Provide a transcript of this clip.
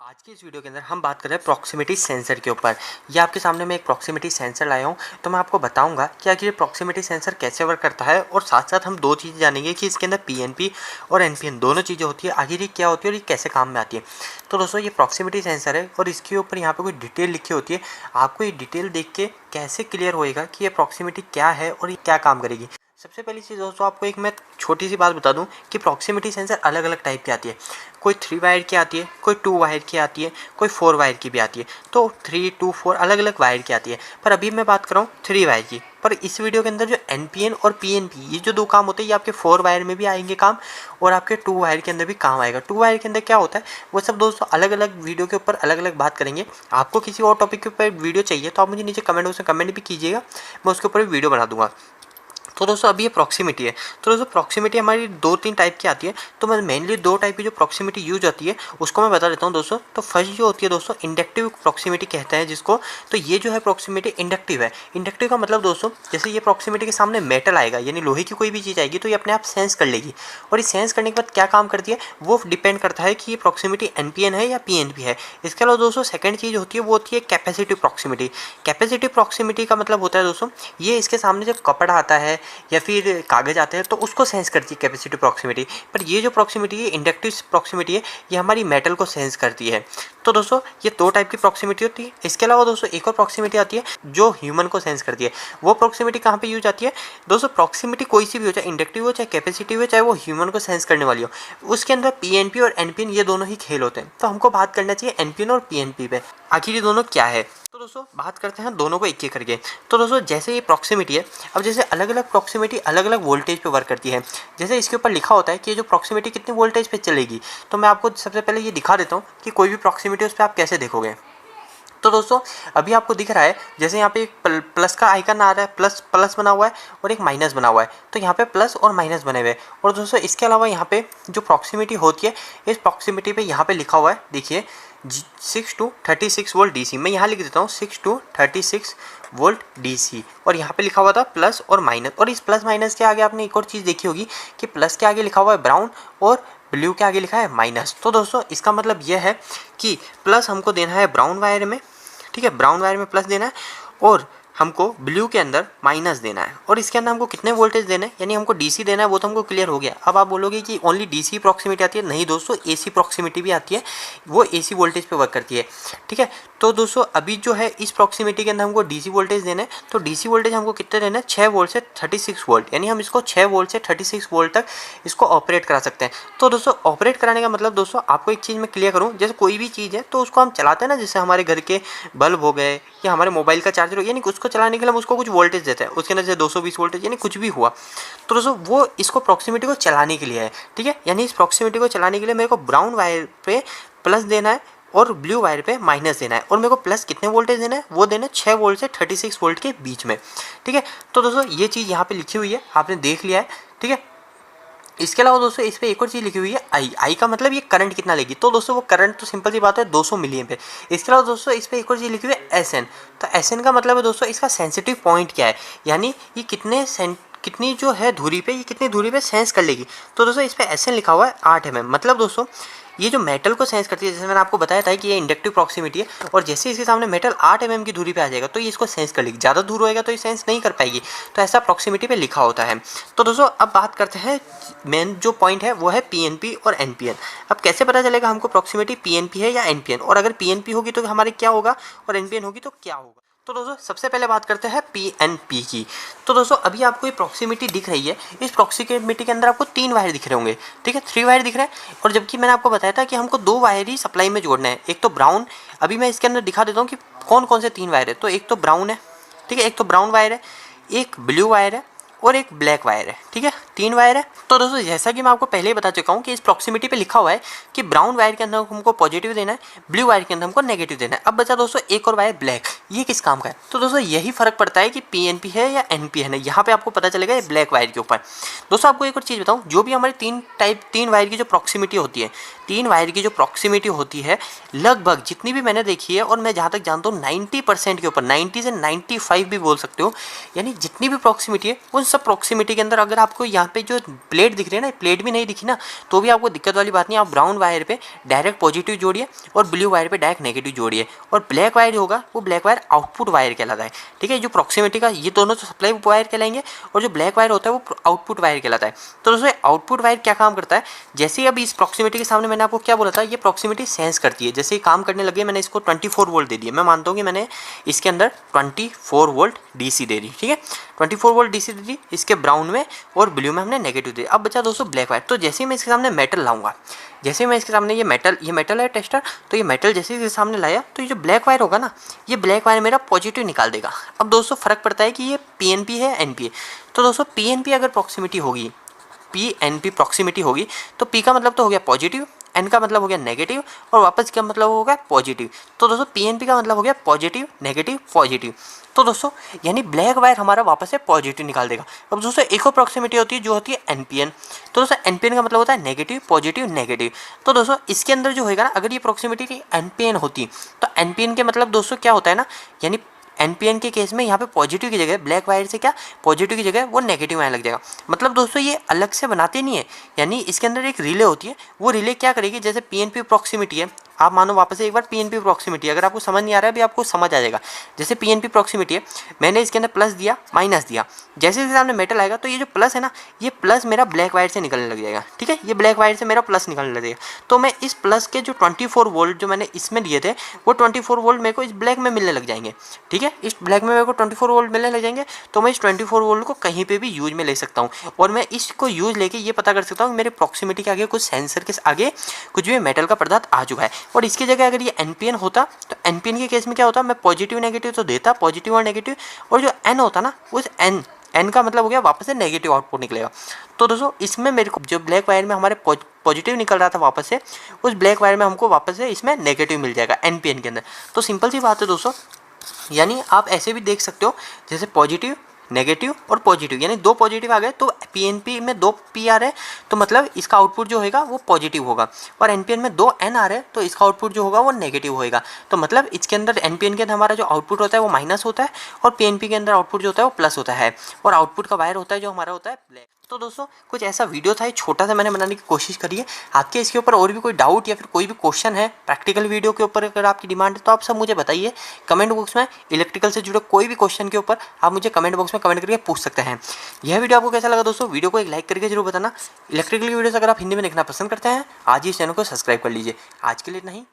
आज की इस वीडियो के अंदर हम बात कर रहे हैं प्रॉक्सिमिटी सेंसर के ऊपर। ये आपके सामने मैं एक प्रॉक्सिमिटी सेंसर लाया हूँ, तो मैं आपको बताऊंगा कि आखिर ये प्रॉक्सिमिटी सेंसर कैसे वर्क करता है और साथ साथ हम दो चीज़ें जानेंगे कि इसके अंदर पीएनपी और एनपीएन दोनों चीज़ें होती है, आखिर ये क्या होती है और ये कैसे काम में आती है। तो दोस्तों ये प्रॉक्सिमिटी सेंसर है और इसके ऊपर यहाँ पर कोई डिटेल लिखी होती है। आपको ये डिटेल देख के कैसे क्लियर होएगा कि ये प्रॉक्सिमिटी क्या है और ये क्या काम करेगी। सबसे पहली चीज़ दोस्तों आपको एक मैं छोटी सी बात बता दूं कि प्रॉक्सिमिटी सेंसर अलग अलग टाइप की आती है। कोई 3 वायर की आती है, कोई 2 वायर की आती है, कोई 4 वायर की भी आती है। तो 3, 2, 4 अलग अलग वायर की आती है, पर अभी मैं बात कर रहा हूँ 3 वायर की। पर इस वीडियो के अंदर जो एनपीएन और पीएनपी ये जो दो काम होते हैं ये आपके 4 वायर में भी आएंगे काम और आपके 2 वायर के अंदर भी काम आएगा। 2 वायर के अंदर क्या होता है वो सब दोस्तों अलग अलग वीडियो के ऊपर अलग अलग बात करेंगे। आपको किसी और टॉपिक के ऊपर वीडियो चाहिए तो आप मुझे नीचे कमेंट बॉक्स में कमेंट भी कीजिएगा, मैं उसके ऊपर भी वीडियो बना दूंगा। तो दोस्तों अभी ये प्रॉक्सिमिटी है। तो दोस्तों प्रॉक्सिमिटी हमारी 2-3 टाइप की आती है, तो मैं मेनली 2 टाइप की जो प्रॉक्सिमिटी यूज होती है उसको मैं बता देता हूँ दोस्तों। तो फर्स्ट जो होती है दोस्तों इंडक्टिव प्रॉक्सिमिटी कहते हैं जिसको। तो ये जो है प्रॉक्सिमिटी इंडक्टिव है। इंडक्टिव का मतलब दोस्तों जैसे ये प्रॉक्सिमिटी के सामने मेटल आएगा यानी लोहे की कोई भी चीज़ आएगी तो ये अपने आप सेंस कर लेगी, और ये सेंस करने के बाद क्या काम करती है वो डिपेंड करता है कि ये प्रॉक्सिमिटी एनपीएन है या पीएनपी है। इसके अलावा दोस्तों सेकंड चीज़ होती है वो होती है कैपेसिटिव प्रॉक्सिमिटी। कैपेसिटिव प्रॉक्सिमिटी का मतलब होता है दोस्तों ये इसके सामने जब कपड़ा आता है या फिर कागज आते हैं तो उसको सेंस करती है कैपेसिटिव प्रॉक्सिमिटी। पर ये जो प्रॉक्सिमिटी है इंडक्टिव प्रॉक्सिमिटी है ये हमारी मेटल को सेंस करती है। तो दोस्तों ये 2 टाइप की प्रॉक्सिमिटी होती है। इसके अलावा दोस्तों एक और प्रॉक्सिमिटी आती है जो ह्यूमन को सेंस करती है। वो प्रॉक्सिमिटी कहाँ पे यूज आती है दोस्तों? प्रॉक्सिमिटी कोई सी भी हो, चाहे इंडक्टिव हो चाहे कैपेसिटिव हो चाहे वो ह्यूमन को सेंस करने वाली हो, उसके अंदर पीएनपी और एनपीएन ये दोनों ही खेल होते हैं। तो हमको बात करना चाहिए एनपीएन और पीएनपी पे, आखिर ये दोनों क्या है। तो दोस्तों बात करते हैं दोनों को एक एक करके। तो दोस्तों जैसे ये प्रॉक्सिमिटी है, अब जैसे अलग अलग प्रॉक्सिमिटी अलग अलग वोल्टेज पे वर्क करती है। जैसे इसके ऊपर लिखा होता है कि ये जो प्रॉक्सिमिटी कितनी वोल्टेज पे चलेगी, तो मैं आपको सबसे पहले ये दिखा देता हूँ कि कोई भी प्रॉक्सिमिटी उस पर आप कैसे देखोगे। तो दोस्तों अभी आपको दिख रहा है जैसे यहाँ पे एक प्लस का आइकन आ रहा है, प्लस प्लस बना हुआ है और एक माइनस बना हुआ है। तो यहाँ पे प्लस और माइनस बने हुए हैं। और दोस्तों इसके अलावा यहाँ पे जो प्रॉक्सिमिटी होती है इस प्रॉक्सिमिटी पे यहाँ पे लिखा हुआ है देखिए 6 to 36 वोल्ट डीसी। मैं यहाँ लिख देता हूँ 6 to 36 वोल्ट डीसी, और यहाँ पे लिखा हुआ था प्लस और माइनस। और इस प्लस माइनस के आगे आपने एक और चीज़ देखी होगी कि प्लस के आगे लिखा हुआ है ब्राउन और ब्लू के आगे लिखा है माइनस। तो दोस्तों इसका मतलब यह है कि प्लस हमको देना है ब्राउन वायर में, ठीक है, ब्राउन वायर में प्लस देना है, और हमको ब्लू के अंदर माइनस देना है। और इसके अंदर हमको कितने वोल्टेज देना है यानी हमको डीसी देना है, वो तो हमको क्लियर हो गया। अब आप बोलोगे कि ओनली डीसी प्रॉक्सिमिटी आती है, नहीं दोस्तों एसी प्रॉक्सिमिटी भी आती है, वो एसी वोल्टेज पे वर्क करती है, ठीक है। तो दोस्तों अभी जो है इस प्रॉक्सिमिटी के अंदर हमको डीसी वोल्टेज देना है, तो डीसी वोल्टेज हमको कितने देना है 6 वोल्ट से 36 वोल्ट, यानी हम इसको 6 वोल्ट से 36 वोल्ट तक इसको ऑपरेट करा सकते हैं। तो दोस्तों ऑपरेट कराने का मतलब दोस्तों आपको एक चीज़ मैं क्लियर करूँ, जैसे कोई भी चीज़ है तो उसको हम चलाते हैं ना, जैसे हमारे घर के बल्ब हो गए या हमारे मोबाइल का चार्जर हो, यानी उसको चलाने के लिए हम उसको कुछ वोल्टेज देते हैं, उसके अंदर जैसे 220 वोल्टेज यानी कुछ भी हुआ। तो दोस्तों वो इसको प्रॉक्सिमिटी को चलाने के लिए है, ठीक है। यानी इस प्रॉक्सिमिटी को चलाने के लिए मेरे को ब्राउन वायर पे प्लस देना है और ब्लू वायर पे माइनस देना है, और मेरे को प्लस कितने वोल्टेज देना है वो देना है 6 वोल्ट से 36 वोल्ट के बीच में, ठीक है। तो दोस्तों ये चीज़ यहाँ पे लिखी हुई है, आपने देख लिया है, ठीक है। इसके अलावा दोस्तों इस पर एक और चीज़ लिखी हुई है आई का मतलब ये करंट कितना लेगी। तो दोस्तों वो करंट तो सिंपल सी बात है 200 मिली एम्पीयर। इसके अलावा दोस्तों इस पर एक और चीज़ लिखी हुई है एस एन। तो एस एन का मतलब है दोस्तों इसका सेंसिटिव पॉइंट क्या है, यानी ये कितनी जो है दूरी पे, ये कितनी दूरी पे सेंस कर लेगी। तो दोस्तों इस पर एस एन लिखा हुआ है 8 mm। मतलब दोस्तों ये जो मेटल को सेंस करती है, जैसे मैंने आपको बताया था कि ये इंडक्टिव प्रॉक्सिमिटी है, और जैसे इसके सामने मेटल 8 mm की दूरी पे आ जाएगा तो ये इसको सेंस कर लेगी, ज़्यादा दूर होएगा तो ये सेंस नहीं कर पाएगी। तो ऐसा प्रॉक्सिमिटी पे लिखा होता है। तो दोस्तों अब बात करते हैं मेन जो पॉइंट है वो है पीएनपी और एनपीएन। अब कैसे पता चलेगा हमको प्रॉक्सिमिटी पीएनपी है या एनपीएन, और अगर पीएनपी होगी तो हमारे क्या होगा और एनपीएन होगी तो क्या होगा। तो दोस्तों सबसे पहले बात करते हैं पीएनपी की। तो दोस्तों अभी आपको ये प्रॉक्सिमिटी दिख रही है, इस प्रॉक्सिमिटी के अंदर आपको 3 वायर दिख रहे होंगे, ठीक है, 3 वायर दिख रहे हैं। और जबकि मैंने आपको बताया था कि हमको 2 वायर ही सप्लाई में जोड़ना है, एक तो ब्राउन, अभी मैं इसके अंदर दिखा देता हूँ कि कौन कौन से 3 वायर है। तो एक तो ब्राउन है, ठीक है, एक तो ब्राउन वायर है, एक ब्लू वायर है और एक ब्लैक वायर है, ठीक है, 3 वायर है। तो दोस्तों जैसा कि मैं आपको पहले ही बता चुका हूँ कि इस प्रॉक्सिमिटी पे लिखा हुआ है कि ब्राउन वायर के अंदर हमको पॉजिटिव देना है, ब्लू वायर के अंदर हमको नेगेटिव देना है। अब बचा दोस्तों एक और वायर ब्लैक, ये किस काम का है। तो दोस्तों यही फर्क पड़ता है कि पीएनपी है या एनपीएन है, यहाँ पे आपको पता चलेगा ये ब्लैक वायर के ऊपर। दोस्तों आपको एक और चीज़ बताऊँ, जो भी हमारी 3 वायर की जो प्रॉक्सिमिटी होती है, 3 वायर की जो प्रॉक्सिमिटी होती है लगभग जितनी भी मैंने देखी है, और मैं जहाँ तक जानता हूँ 90% के ऊपर, 90 से 95 भी बोल सकते हो, यानी जितनी भी प्रॉक्सिमिटी है उन सब प्रॉक्सिमिटी के अंदर अगर आपको यहाँ यहाँ पे जो प्लेट दिख रही है ना, प्लेट भी नहीं दिखी ना तो भी आपको दिक्कत वाली बात नहीं। आप ब्राउन वायर पे डायरेक्ट पॉजिटिव जोड़िए और ब्लू वायर पे डायरेक्ट नेगेटिव जोड़िए, और ब्लैक वायर होगा वो ब्लैक वायर आउटपुट वायर कहलाता है। ठीक है, जो प्रॉक्सिमिटी का ये दोनों तो सप्लाई वायर कहलाएंगे और जो ब्लैक वायर होता है वो आउटपुट वायर कहलाता है। तो दोस्तों आउटपुट वायर क्या काम करता है, जैसे अभी इस प्रॉक्सिमिटी के सामने मैंने आपको क्या बोला था, ये प्रॉक्सिमिटी सेंस करती है। जैसे ही काम करने लगे मैंने इसको 24 वोल्ट दे दिया, मैं मानता हूँ कि मैंने इसके अंदर 24 वोल्ट डीसी दे दी। ठीक है, 24 वोल्ट डीसी दे दी, इसके ब्राउन में और ब्लू में हमने नेगेटिव दे दिया। अब बचा दोस्तों ब्लैक वायर। तो जैसे ही मैं इसके सामने मेटल लाऊंगा, जैसे मैं इसके सामने ये मेटल है टेस्टर, तो ये मेटल जैसे इसके सामने लाया तो ये जो ब्लैक वायर होगा ना, ये ब्लैक वायर मेरा पॉजिटिव निकाल देगा। अब दोस्तों फ़र्क पड़ता है कि ये पीएनपी है एनपी है। तो दोस्तों पीएनपी अगर प्रॉक्सिमिटी होगी, पीएनपी प्रॉक्सिमिटी होगी तो पी का मतलब तो हो गया पॉजिटिव, एन का मतलब हो गया नेगेटिव और वापस क्या मतलब हो गया पॉजिटिव। तो दोस्तों पीएनपी का मतलब हो गया पॉजिटिव नेगेटिव पॉजिटिव। तो दोस्तों यानी ब्लैक वायर हमारा वापस से पॉजिटिव निकाल देगा। अब दोस्तों एक और प्रॉक्सिमिटी होती है जो होती है एनपीएन। तो दोस्तों एनपीएन का मतलब होता है नेगेटिव पॉजिटिव नेगेटिव। तो दोस्तों इसके अंदर जो होगा ना, अगर ये प्रॉक्सिमिटी एनपीएन होती तो एनपीएन के मतलब दोस्तों क्या होता है ना, यानी एनपीएन के केस में यहाँ पे पॉजिटिव की जगह ब्लैक वायर से क्या पॉजिटिव की जगह वो नेगेटिव आने लग जाएगा। मतलब दोस्तों ये अलग से बनाते नहीं है, यानी इसके अंदर एक रिले होती है, वो रिले क्या करेगी, जैसे पीएनपी प्रॉक्सिमिटी है, आप मानो वापस से एक बार पीएनपी प्रॉक्सिमिटी, अगर आपको समझ नहीं आ रहा है अभी आपको समझ आ जाएगा। जैसे पीएनपी प्रॉक्सिमिटी है, मैंने इसके अंदर प्लस दिया माइनस दिया, जैसे इसके सामने मेटल आएगा तो ये जो प्लस है ना, ये प्लस मेरा ब्लैक वायर से निकलने लग जाएगा। ठीक है, ये ब्लैक वायर से मेरा प्लस निकलने लग जाएगा। तो मैं इस प्लस के जो 24 वोल्ट जो मैंने इसमें दिए थे वो 24 वोल्ट मेरे को इस ब्लैक में मिलने लग जाएंगे। ठीक है, इस ब्लैक में मेरे को 24 वोल्ट मिलने लग जाएंगे, तो मैं इस 24 वोल्ट को कहीं पे भी यूज में ले सकता हूँ और मैं इसको यूज लेके ये पता कर सकता हूँ मेरे प्रॉक्सिमिटी के आगे कुछ सेंसर के आगे कुछ भी मेटल का पदार्थ आ चुका है। और इसकी जगह अगर ये एनपीएन होता तो एनपीएन के केस में क्या होता, मैं पॉजिटिव नेगेटिव तो देता, पॉजिटिव और नेगेटिव, और जो एन होता ना उस एन का मतलब हो गया वापस से नेगेटिव आउटपुट निकलेगा। तो दोस्तों इसमें मेरे को जो ब्लैक वायर में हमारे पॉजिटिव निकल रहा था वापस से, उस ब्लैक वायर में हमको वापस से इसमें नेगेटिव मिल जाएगा एनपीएन के अंदर। तो सिंपल सी बात है दोस्तों, यानी आप ऐसे भी देख सकते हो जैसे पॉजिटिव नेगेटिव और पॉजिटिव, यानी दो पॉजिटिव आ गए तो पीएनपी में 2 पी आ रहे हैं तो मतलब इसका आउटपुट जो होगा वो पॉजिटिव होगा, और एनपीएन में 2 एन आ रहे हैं तो इसका आउटपुट जो होगा वो नेगेटिव होगा। तो मतलब इसके अंदर एनपीएन के अंदर हमारा जो आउटपुट होता है वो माइनस होता है और पीएनपी के अंदर आउटपुट जो होता है वो प्लस होता है, और आउटपुट का वायर होता है जो हमारा होता है ब्लैक। तो दोस्तों कुछ ऐसा वीडियो था, छोटा सा मैंने बनाने की कोशिश करी है। आपके इसके ऊपर और भी कोई डाउट या फिर कोई भी क्वेश्चन है प्रैक्टिकल वीडियो के ऊपर अगर आपकी डिमांड है तो आप सब मुझे बताइए कमेंट बॉक्स में। इलेक्ट्रिकल से जुड़े कोई भी क्वेश्चन के ऊपर आप मुझे कमेंट बॉक्स में कमेंट करके पूछ सकते हैं। यह वीडियो आपको कैसा लगा दोस्तों, वीडियो को एक लाइक करके जरूर बताना। इलेक्ट्रिकल वीडियोस अगर आप हिंदी में देखना पसंद करते हैं आज ही इस चैनल को सब्सक्राइब कर लीजिए। आज के लिए इतना ही।